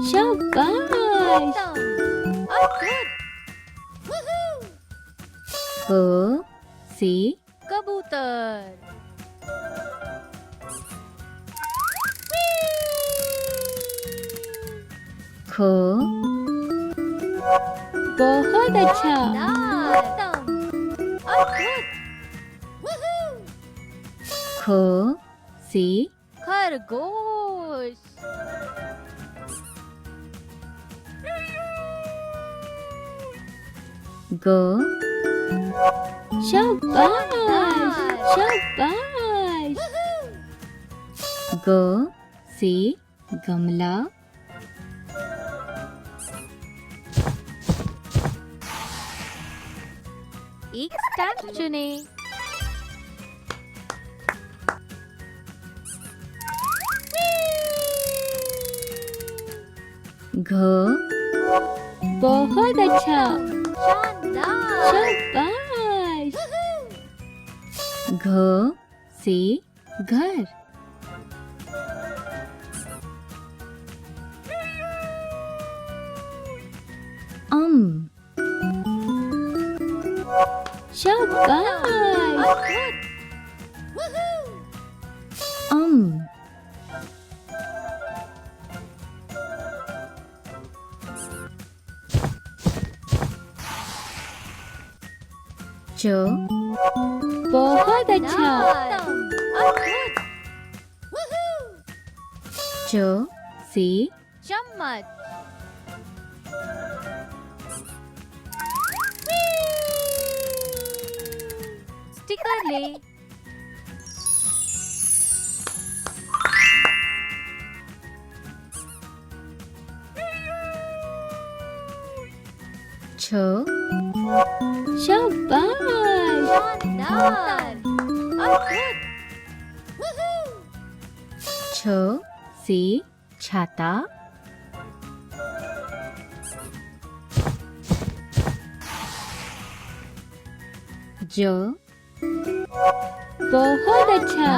शाबाश। Good. Woohoo! सी कबूतर. खो बहुत अच्छा। Awesome. Good. Woohoo! खो सी खरगोश. गो शाबाश शाबाश। गो सी गमला। एक स्टैम्प चुने. घो बहुत अच्छा। शानदार. शाबाश। घो सी घर। अम शाबाश। Good. अम चो बहुत अच्छा। Good. चो सी चम्मच. स्टिकर ले. छो शाबाश। शानदार. Good. छो सी छाता। जो बहुत अच्छा।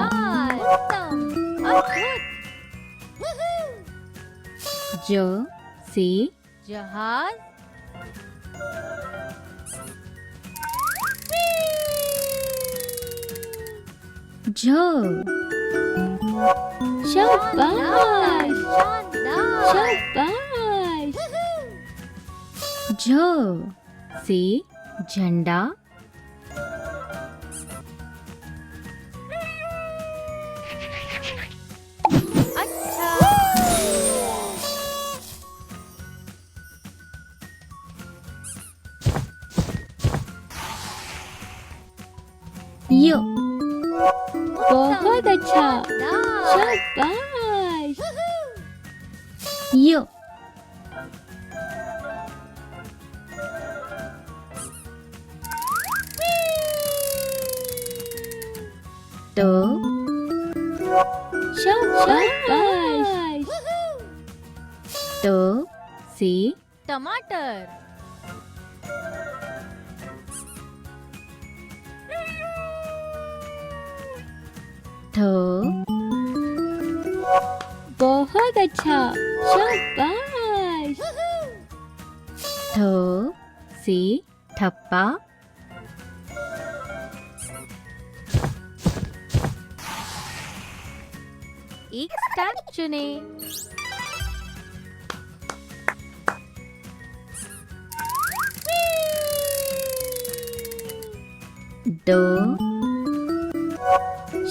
Awesome. Good. जो सी जहाज. जो शाबाश शानदार. शाबाश। जो सी झंडा। अच्छा. यो बहुत अच्छा। शानदार. शाबाश। यो तो शाबाश। तो सी टमाटर. तो बहुत अच्छा। शाबाश। तो सी ठप्पा। एक स्टैम्प चुने. दो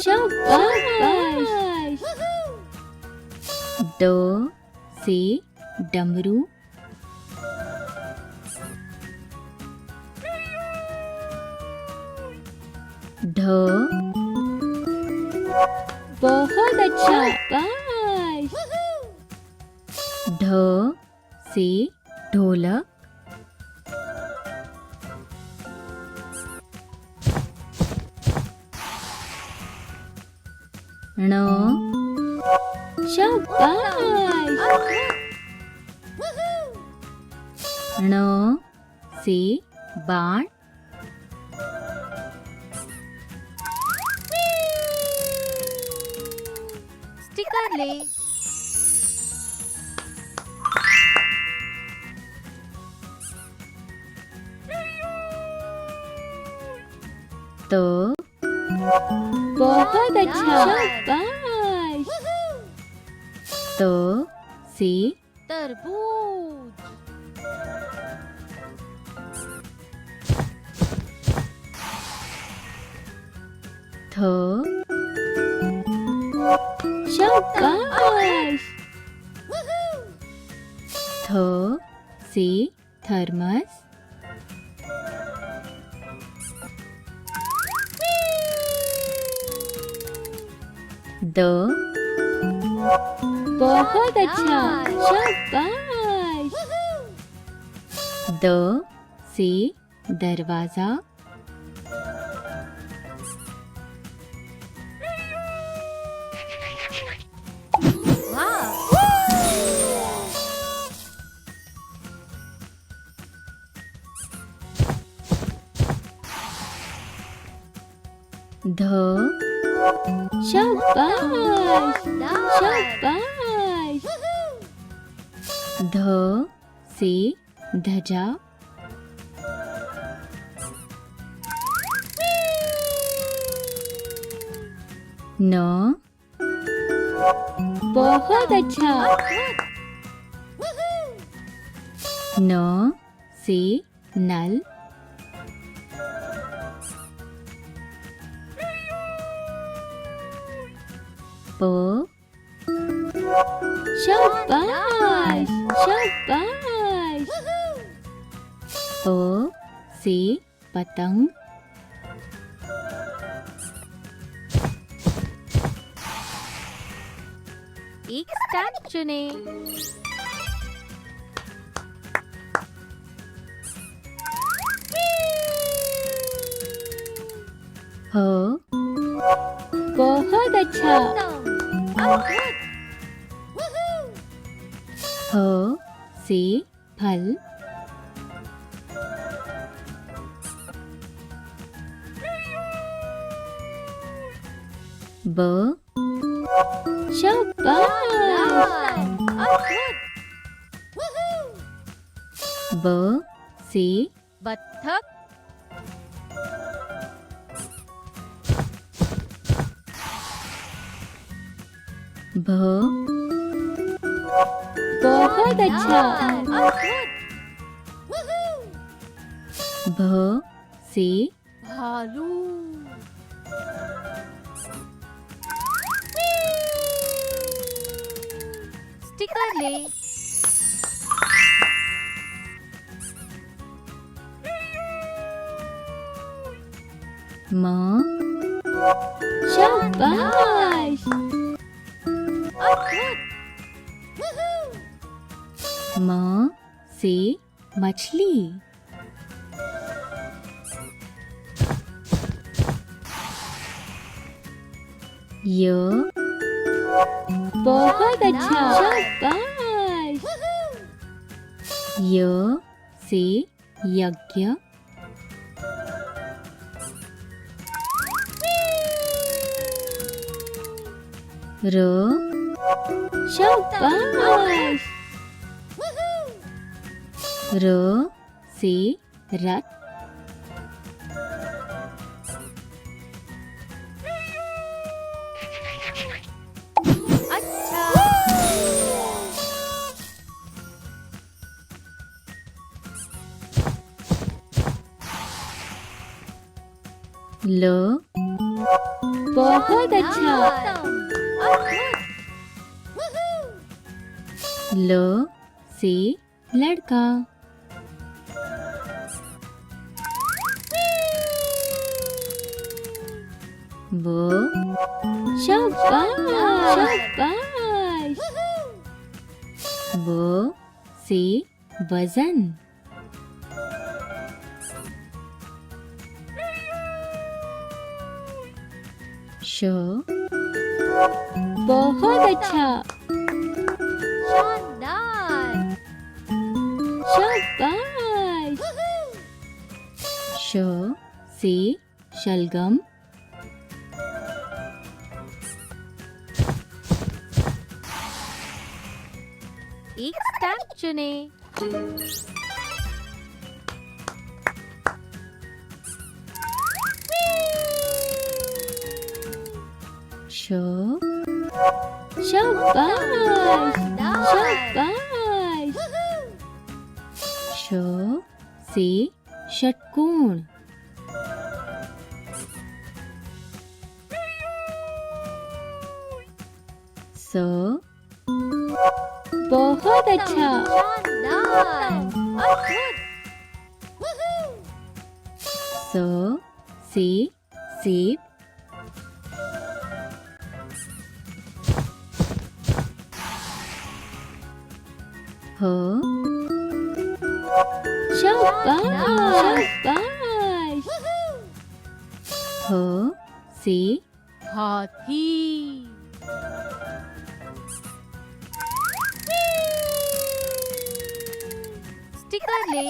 शाबाश। दो सी डमरू। ढो बहुत अच्छा। शाबाश। ढो सी ढोलक। नो शाबाश। नो सी बाण। स्टिकर ले. तो बहुत अच्छा शाबाश। शाबाश तो सी तरबूज थो शाबाश थो सी थर्मस दो बहुत अच्छा शाबाश दो सी दरवाजा वाह धो शाबाश शानदार शाबाश धो सी ध्वजा नो बहुत अच्छा नो सी नल पो शाबाश शाबाश पो सी पतंग एक स्टैम्प चुने हो बहुत अच्छा उत्तम अद्भुत हो सी फल ब शाबाश अद्भुत ब सी बत्तख भ बहुत अच्छा अद्भुत भ सी भालू स्टिकर ले म शाबाश अद्भुत म से मछली य बहुत अच्छा शाबाश य से यज्ञ र शाबाश र से रथ अच्छा ल बहुत अच्छा अद्भुत ल से लड़का वो शाबाश शाबाश वो से वजन श बहुत अच्छा शानदार शाबाश श से शलगम एक स्टैम्प चुने श शाबाश शानदार शाबाश श से षटकोण स बहुत अच्छा शानदार अद्भुत स से सेब ह शाबाश शाबाश ह से हाथी स्टिकर ले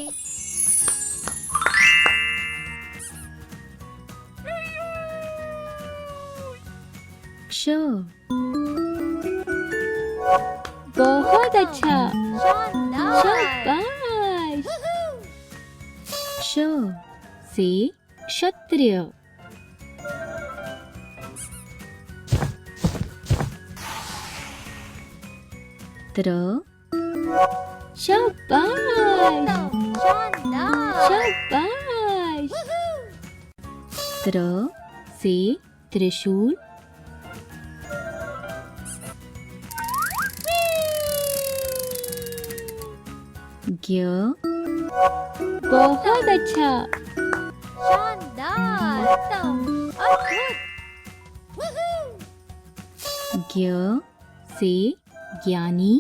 क्ष बहुत अच्छा शानदार शाबाश क्ष से क्षत्रिय त्र शाबाश शानदार शाबाश त्र से त्रिशूल ज्ञ बहुत अच्छा शानदार अद्भुत ज्ञ से ज्ञानी